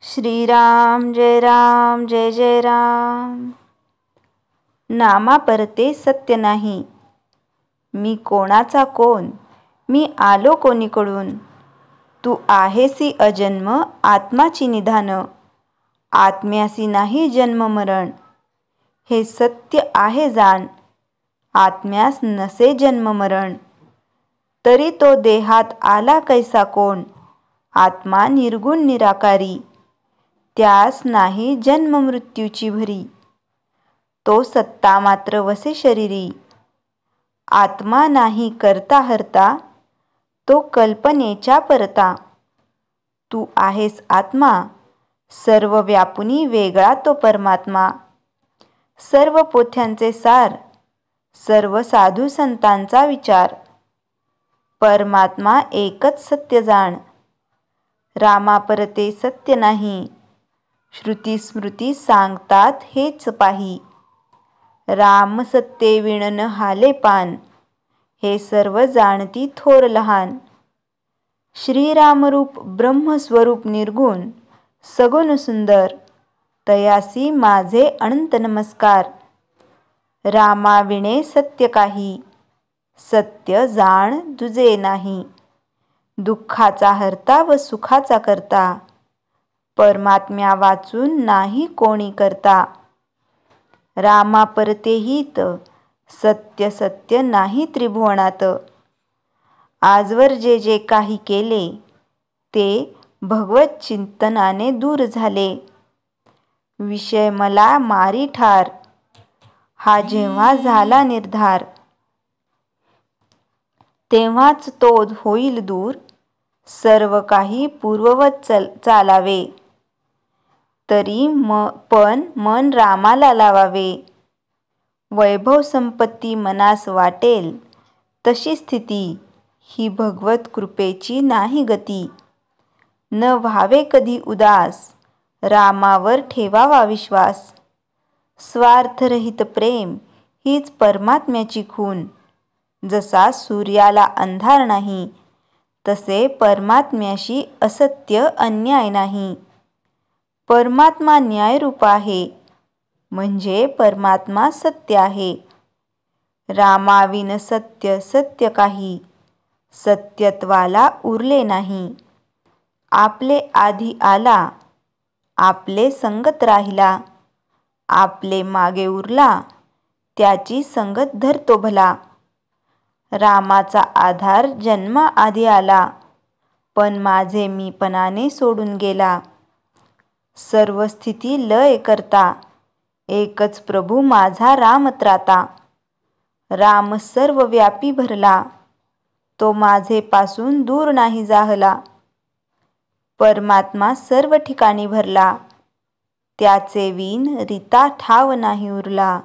श्रीराम जय जय राम। नामा परते सत्य नाही, मी कोणाचा कोण, मी आलो कोणीकडून। तू आहेसी अजन्म आत्माची निधान, आत्म्यासी नाही जन्म मरण। हे सत्य आहे जाण, आत्म्यास नसे जन्म मरण। तरी तो देहात आला कैसा कोण, आत्मा निर्गुण निराकारी। त्यास नाही जन्म मृत्यूची भरी, तो सत्ता मात्र वसे शरीरी। आत्मा नाही करता हरता, तो कल्पनेच्या परता। तू आहेस आत्मा, सर्व व्यापुनी वेगळा तो परमात्मा। सर्व पोथ्यांचे सार, सर्व साधू संतांचा विचार। परमात्मा एकच सत्य जाण, रामा परते सत्य नाही। श्रुती स्मृती सांगतात हेच पाही, राम सत्ये विण न हाले पान। हे सर्व जाणती थोर लहान। श्रीरामरूप ब्रह्मस्वरूप निर्गुण, सगुण सुंदर। तयासी माझे अनंत नमस्कार। रामाविणे सत्य काही, सत्य जाण दुजे नाही। दुःखाचा हरता व सुखाचा करता, परमात्म्या वाचून नाही कोणी करता। रामा परते हित, सत्य सत्य नाही त्रिभुवनात। आजवर जे काही केले, ते भगवत चिंतनाने दूर झाले। विषय मला मारी ठार, हा जेव्हा झाला निर्धार। तेव्हाच तो होईल दूर, सर्व काही पूर्ववत चालावे। तरी पण मन रामाला लावावे। वैभव संपत्ती मनास वाटेल, तशी स्थिती ही भगवत कृपेची नाही गती। न व्हावे कधी उदास, रामावर ठेवावा विश्वास। स्वार्थरहित प्रेम हीच परमात्म्याची खूण। जसा सूर्याला अंधार नाही, तसे परमात्म्याशी असत्य अन्याय नाही। परमात्मा न्यायरूप आहे, म्हणजे परमात्मा सत्य आहे। रामाविन सत्य सत्य काही, सत्यत्वाला उरले नाही। आपले आधी आला, आपले संगत राहिला। आपले मागे उरला, त्याची संगत धरतो भला। रामाचा आधार जन्मा आधी आला, पण माझे मीपणाने सोडून गेला। सर्व स्थिती लय करता, एकच प्रभू माझा राम त्राता। राम सर्व व्यापी भरला, तो माझे पासून दूर नाही जाहला। परमात्मा सर्व ठिकाणी भरला, त्याचे विण रीता ठाव नाही उरला।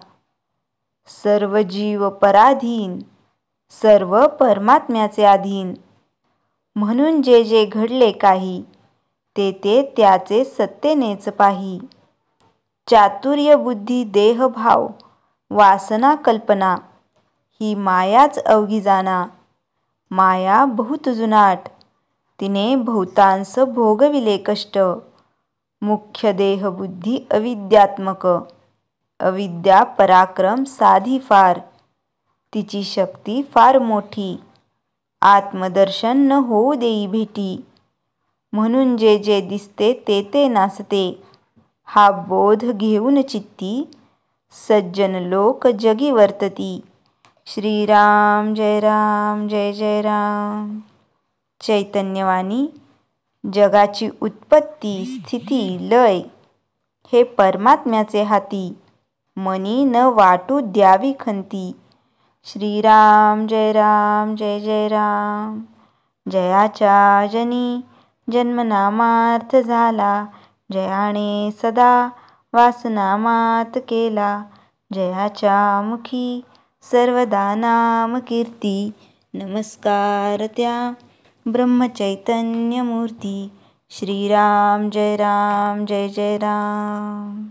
सर्व जीव पराधीन, सर्व परमात्म्याचे अधीन। म्हणून जे घडले काही, ते त्याचे सत्तेनेच पाही। चातुर्य बुद्धी देह भाव, वासना कल्पना, ही मायाच अवघी जाणा। माया बहुत जुनाट, तिने बहुतांश भोगविले कष्ट। मुख्य देह बुद्धी अविद्यात्मक, अविद्या पराक्रम साधी फार। तिची शक्ती फार मोठी, आत्मदर्शन न होऊ देई भेटी। म्हणून जे दिसते ते नासते, हा बोध घेऊन चित्ती। सज्जन लोक जगी वर्तती। श्रीराम जय जय राम। चैतन्यवाणी, जगाची उत्पत्ती स्थिती लय, हे परमात्म्याचे हाती। मनी न वाटू द्यावी खंती। श्रीराम जय जय राम। जयाच्या जनी जन्मनामार्थ झाला, जयाने सदा वासनामात केला। जयाच्या मुखी सर्वदा नाम कीर्ती, नमस्कार त्या ब्रह्मचैतन्य मूर्ती। श्रीराम जय जय राम।